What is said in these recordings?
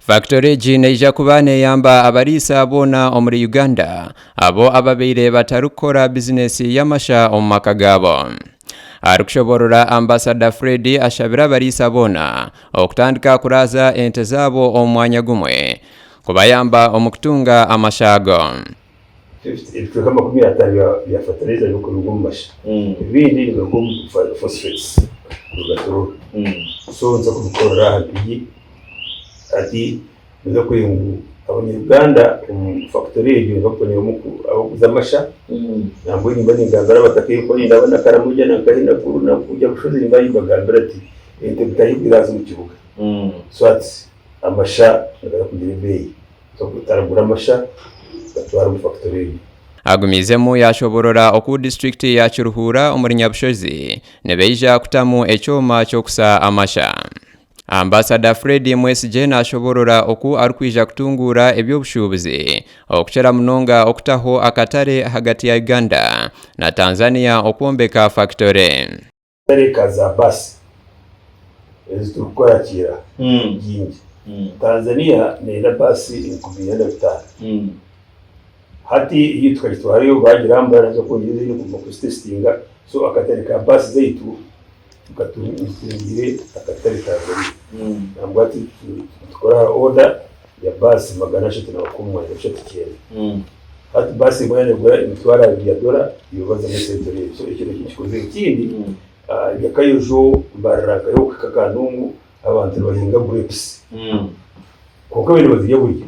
Factory jine ija kubane yamba abarisa abona omuri Uganda abo ababeire batarukora business y'amasha omumaka gabo. Arukushoborora Ambassador Freddy ashabira abarisa abona okutandika kuraza ente zabo omwanya gumwe kubayamba omukutunga amashago. Kama kumi ya fertilizer yuko lugumasha. Ibindi ni phosphates. Lugatoro. So nza kubikora hapigi ati nza kuyungu abanyarwanda factory yo bakone muku abakuzamasha nambo ni bani ngambara batakiye ko ndabona karamuja nakahina kuru na kujya gushoza imbayi bagambara ati ente bitayibiraza mu kibuga swat amasha ngara kugira beyi so kutaragura amasha batwara mu factory. Agumizemu yashoborora oku district ya Kiruhura omuri Nyabushozi nebeija kutamu ekyoma kyokusa amasha. Ambassador Freddy Mwesije nashoborora oku arukwija kutungura ebyobushubuzi okuchera munonga okutaho akatare hagati ya Uganda na Tanzania okwombeka factory. Kaza basi ezitukora kira jinji Tanzania nenda basi inkubiyenda bitano hati yitwa kitwariyo bagirambara zo kongeza ino kuma kustistinga so akatare ka basi zaitu tukatungire akatare ka zari nambwa ati tukora order ya basi magana 310 hati basi mwene gura imitwara ya dola yobaza muri century so ikintu kikoze ikindi yakayojo baraka yo kakanungu abantu bahinga grapes kuko bino baziye buryo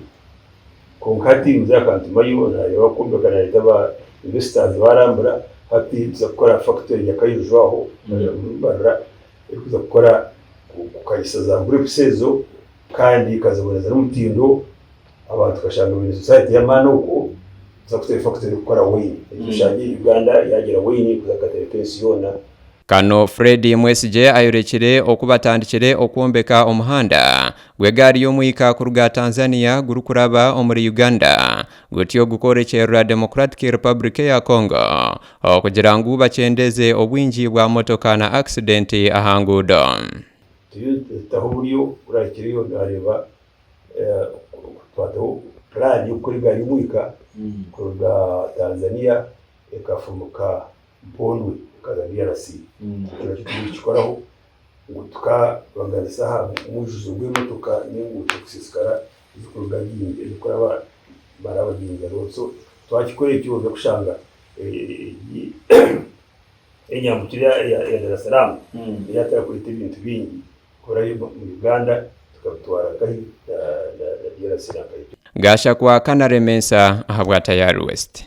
konkati muzakantuma yibona yabakumbekana itaba investors barambura hati zakora factory yakayojo aho barra ikuza gukora kukayisa za grapes kandi kazaboneza n'umutindo abantu kashanga muri society ya Manuko zakutera factory gukora wine ishanje Uganda yagira wine kuzakatera pensiona. Kano Freddy Mwesije ayorekire okubatandikire okwombeka omuhanda gwegari yomuika kuruga Tanzania gurukuraba omuri Uganda gutyo gukorekerera Democratic Republic ya Congo okugira ngu bachendeze obwinji bwa motoka na accident ahangudo. Tahuriyo urakiriyo nareba twato plan y'ukuri gari muika kuruga Tanzania ekafumuka Mpondwe kazabia rasi tunachikoraho ngutuka banganisaha mujuzo bw'imotoka n'ingu tukusiskara zikuruga yindi ikora barabaginga rotso twakikoreye cyo zo kushanga enyamukira ya Dar es Salaam yatara kuri ibintu bingi korayo mu Uganda tukatwara kahi na DRC na kahi gasha kwa Kanare Mensa ahabwa Tayari West.